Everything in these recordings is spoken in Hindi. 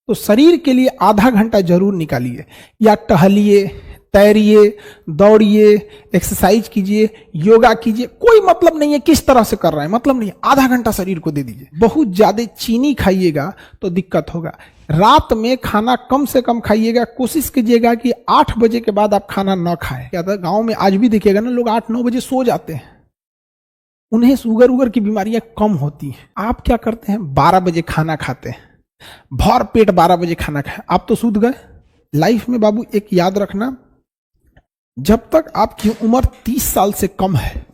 तो शरीर के लिए आधा घंटा जरूर निकालिए, या टहलिए, तैरिए, दौड़िए, एक्सरसाइज कीजिए, योगा कीजिए, कोई मतलब नहीं है किस तरह से कर रहा है, मतलब नहीं है, आधा घंटा शरीर को दे दीजिए। बहुत ज्यादा चीनी खाइएगा तो दिक्कत होगा। रात में खाना कम से कम खाइएगा, कोशिश कीजिएगा कि 8 बजे के बाद आप खाना ना खाएं। क्या था, गांव में आज भी देखिएगा ना, लोग 8-9 बजे सो जाते हैं, उन्हें शुगर उगर की बीमारियां कम होती हैं। आप क्या करते हैं, 12 बजे खाना खाते हैं, भर पेट 12 बजे खाना खाए, आप तो सूद गए। लाइफ में बाबू एक याद रखना, जब तक आपकी उम्र 30 साल से कम है,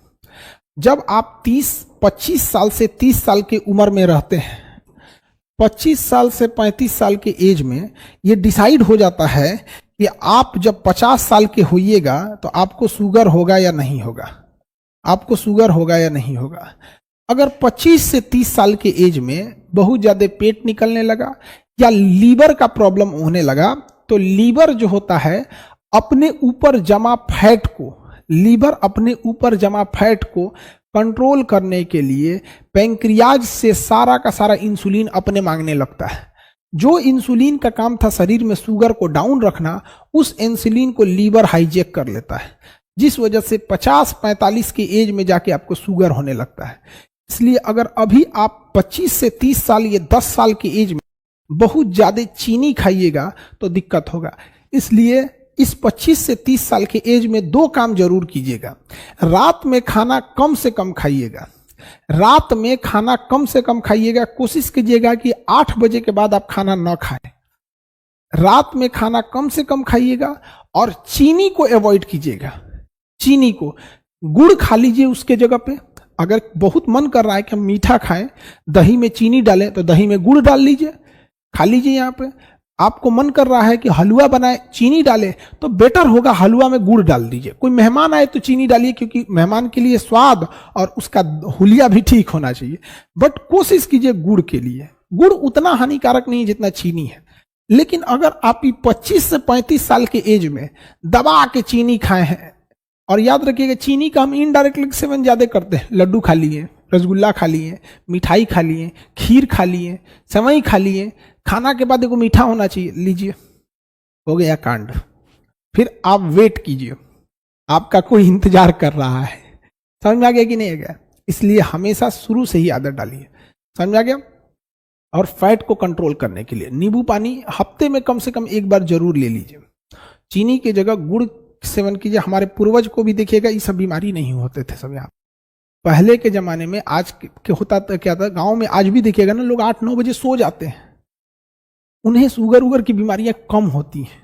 जब आप 25 साल से 30 साल की उम्र में रहते हैं, 25 साल से 35 साल के एज में ये डिसाइड हो जाता है कि आप जब 50 साल के होइएगा तो आपको शुगर होगा या नहीं होगा, आपको शुगर होगा या नहीं होगा। अगर 25 से 30 साल के एज में बहुत ज्यादा पेट निकलने लगा या लीवर का प्रॉब्लम होने लगा, तो लीवर जो होता है अपने ऊपर जमा फैट को, लीवर अपने ऊपर जमा फैट को कंट्रोल करने के लिए पैंक्रियाज से सारा का सारा इंसुलिन अपने मांगने लगता है। जो इंसुलिन का काम था शरीर में शुगर को डाउन रखना, उस इंसुलिन को लीवर हाईजैक कर लेता है, जिस वजह से 50-45 की एज में जाके आपको शुगर होने लगता है। इसलिए अगर अभी आप 25 से 30 साल या 10 साल की एज में बहुत ज्यादा चीनी खाइएगा तो दिक्कत होगा। इसलिए इस 25 से 30 साल के एज में 2 काम जरूर कीजिएगा। रात में खाना कम से कम खाइएगा, रात में खाना कम से कम खाइएगा, कोशिश कीजिएगा कि 8 बजे के बाद आप खाना ना खाएं। रात में खाना कम से कम खाइएगा और चीनी को अवॉइड कीजिएगा। चीनी को, गुड़ खा लीजिए उसके जगह पे। अगर बहुत मन कर रहा है कि हम मीठा खाएं, दही में चीनी डालें, तो दही में गुड़ डाल लीजिए, खा लीजिए। यहाँ पे आपको मन कर रहा है कि हलवा बनाए, चीनी डाले, तो बेटर होगा हलवा में गुड़ डाल दीजिए। कोई मेहमान आए तो चीनी डालिए, क्योंकि मेहमान के लिए स्वाद और उसका हुलिया भी ठीक होना चाहिए। बट कोशिश कीजिए गुड़ के लिए। गुड़ उतना हानिकारक नहीं जितना चीनी है। लेकिन अगर आप 25 से 35 साल के एज में दबा के चीनी खाए हैं, और याद रखिएगा चीनी का हम इनडायरेक्टली सेवन ज्यादा करते हैं। लड्डू खा लिए, रसगुल्ला खा लिए, मिठाई खा लिए, खीर खा लिए, सेवई खा लिए, खाना के बाद देखो मीठा होना चाहिए, लीजिए, हो गया कांड। फिर आप वेट कीजिए, आपका कोई इंतजार कर रहा है। समझ में आ गया कि नहीं आ गया? इसलिए हमेशा शुरू से ही आदत डालिए। समझ में आ गया? और फैट को कंट्रोल करने के लिए नींबू पानी हफ्ते में कम से कम 1 बार जरूर ले लीजिए। चीनी की जगह गुड़ सेवन कीजिए। हमारे पूर्वज को भी देखिएगा, ये सब बीमारी नहीं होते थे सब। यहाँ पहले के जमाने में, आज के होता क्या था, गांव में आज भी देखिएगा ना, लोग 8-9 बजे सो जाते हैं, उन्हें शुगर उगर की बीमारियां कम होती हैं।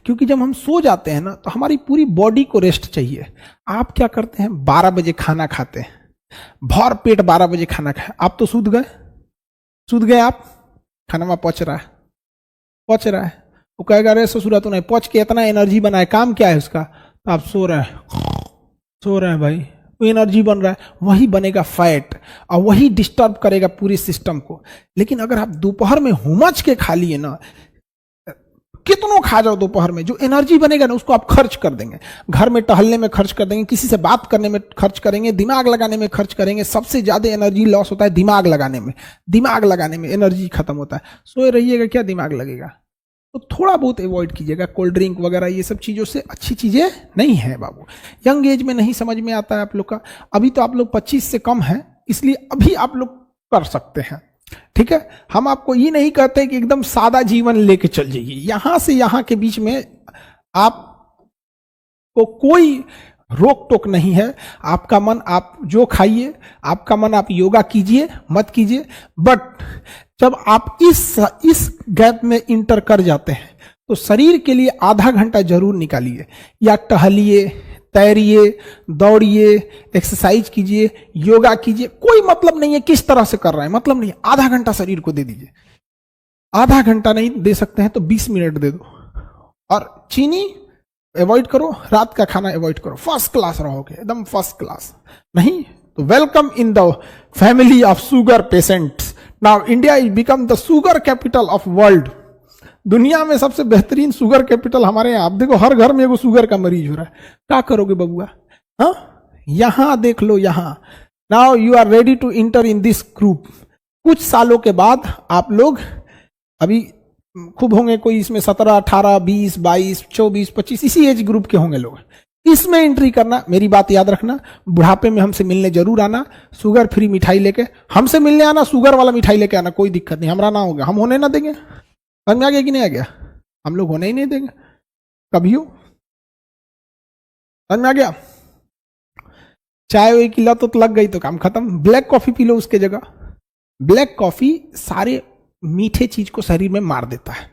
क्योंकि जब हम सो जाते हैं ना, तो हमारी पूरी बॉडी को रेस्ट चाहिए। आप क्या करते हैं, 12 बजे खाना खाते हैं, भर पेट 12 बजे खाना खाए, आप तो सूद गए, सूद गए आप। खाना में पच रहा है, पच रहा है, वो कहेगा अरे ससुरा तो नहीं पच के इतना एनर्जी बना है, काम क्या है उसका, तो आप सो रहे हैं, सो रहे हैं भाई, वो एनर्जी बन रहा है, वही बनेगा फैट और वही डिस्टर्ब करेगा पूरे सिस्टम को। लेकिन अगर आप दोपहर में हुमच के खा लिए ना, कितनों खा जाओ दोपहर में, जो एनर्जी बनेगा ना उसको आप खर्च कर देंगे। घर में टहलने में खर्च कर देंगे, किसी से बात करने में खर्च करेंगे, दिमाग लगाने में खर्च करेंगे। सबसे ज्यादा एनर्जी लॉस होता है दिमाग लगाने में, दिमाग लगाने में एनर्जी खत्म होता है। सोए रहिएगा, क्या दिमाग लगेगा? तो थोड़ा बहुत अवॉइड कीजिएगा कोल्ड ड्रिंक वगैरह, ये सब चीज़ों से अच्छी चीज़ें नहीं है बाबू। यंग एज में नहीं समझ में आता है आप लोग का। अभी तो आप लोग 25 से कम हैं, इसलिए अभी आप लोग कर सकते हैं, ठीक है। हम आपको ये नहीं कहते कि एकदम सादा जीवन लेके चल जाइए। यहां से यहां के बीच में आपको कोई रोक टोक नहीं है। आपका मन आप जो खाइए, आपका मन आप योगा कीजिए, मत कीजिए। बट जब आप इस गैप में इंटर कर जाते हैं, तो शरीर के लिए आधा घंटा जरूर निकालिए, या टहलिए, तैरिए, दौड़िए, एक्सरसाइज कीजिए, योगा कीजिए। कोई मतलब नहीं है किस तरह से कर रहा है, मतलब नहीं है। आधा घंटा शरीर को दे दीजिए। आधा घंटा नहीं दे सकते हैं तो 20 मिनट दे दो। और चीनी अवॉइड करो, रात का खाना अवॉइड करो, फर्स्ट क्लास रहोगे, एकदम फर्स्ट क्लास। नहीं तो welcome in the family of sugar patients. Now India is become the sugar capital of world. दुनिया में सबसे बेहतरीन शुगर कैपिटल हमारे यहाँ। आप देखो हर घर में एगो शुगर का मरीज हो रहा है। क्या करोगे बबुआ? हाँ, यहां देख लो, यहां। Now you are ready to enter in this group. कुछ सालों के बाद आप लोग, अभी खूब होंगे कोई इसमें 17, 18, 20, 22, 24, 25 इसी एज ग्रुप के होंगे लोग। इसमें एंट्री करना, मेरी बात याद रखना, बुढ़ापे में हमसे मिलने जरूर आना, शुगर फ्री मिठाई लेके हमसे मिलने आना, शुगर वाला मिठाई लेके आना, कोई दिक्कत नहीं, हमारा ना होगा, हम होने ना देंगे। समझ में आ गया कि नहीं आ गया? हम लोग होने ही नहीं देंगे कभी हो। समझ में आ गया? चाय वाय की लत तो लग गई तो काम खत्म, ब्लैक कॉफी पी लो उसके जगह। ब्लैक कॉफी सारे मीठे चीज को शरीर में मार देता है,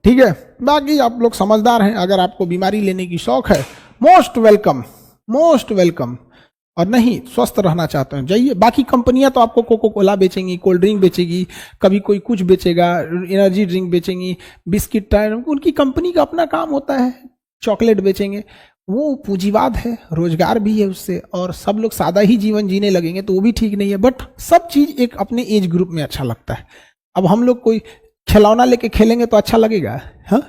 ठीक है। बाकी आप लोग समझदार हैं, अगर आपको बीमारी लेने की शौक है मोस्ट वेलकम, मोस्ट वेलकम। और नहीं स्वस्थ रहना चाहते हैं जाइए। बाकी कंपनियां तो आपको कोको कोला बेचेंगी, कोल्ड ड्रिंक बेचेगी, कभी कोई कुछ बेचेगा, एनर्जी ड्रिंक बेचेंगी, बिस्किट टाइम, उनकी कंपनी का अपना काम होता है, चॉकलेट बेचेंगे, वो पूंजीवाद है, रोजगार भी है उससे, और सब लोग सादा ही जीवन जीने लगेंगे तो वो भी ठीक नहीं है। बट सब चीज एक अपने एज ग्रुप में अच्छा लगता है। अब हम लोग कोई खिलौना लेके खेलेंगे तो अच्छा लगेगा? हाँ,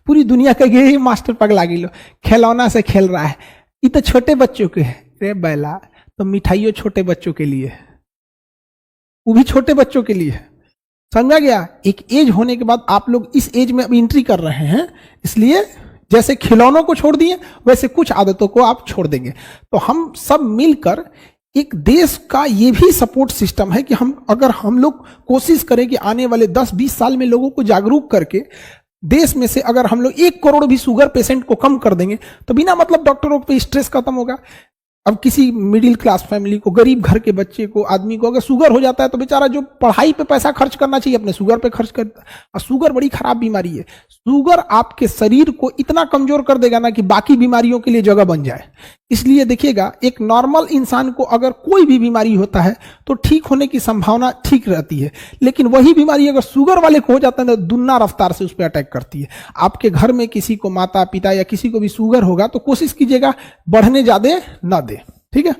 पूरी दुनिया कहेगी मास्टर पगला गिलो खिलौना से खेल रहा है, ये तो छोटे बच्चों के है। रे बैला, तो मिठाइयों छोटे बच्चों के लिए, वो भी छोटे बच्चों के लिए। समझा गया? एक एज होने के बाद आप लोग इस एज में अब एंट्री कर रहे हैं, इसलिए जैसे खिलौनों को छोड़ दिए वैसे कुछ आदतों को आप छोड़ देंगे। तो हम सब मिलकर एक देश का ये भी सपोर्ट सिस्टम है कि अगर हम लोग कोशिश करें कि आने वाले 10-20 साल में लोगों को जागरूक करके देश में से अगर हम लोग 1 करोड़ भी शुगर पेशेंट को कम कर देंगे तो बिना मतलब डॉक्टरों पे स्ट्रेस खत्म होगा। अब किसी मिडिल क्लास फैमिली को, गरीब घर के बच्चे को, आदमी को अगर शुगर हो जाता है तो बेचारा जो पढ़ाई पे पैसा खर्च करना चाहिए अपने शुगर पे खर्च करता है। और शुगर बड़ी खराब बीमारी है। शुगर आपके शरीर को इतना कमजोर कर देगा ना कि बाकी बीमारियों के लिए जगह बन जाए। इसलिए देखिएगा, एक नॉर्मल इंसान को अगर कोई भी बीमारी होता है तो ठीक होने की संभावना ठीक रहती है, लेकिन वही बीमारी अगर शुगर वाले को हो जाता है तो दुगना रफ्तार से उस पर अटैक करती है। आपके घर में किसी को, माता पिता या किसी को भी शुगर होगा तो कोशिश कीजिएगा बढ़ने ज्यादा ना दे, ठीक है।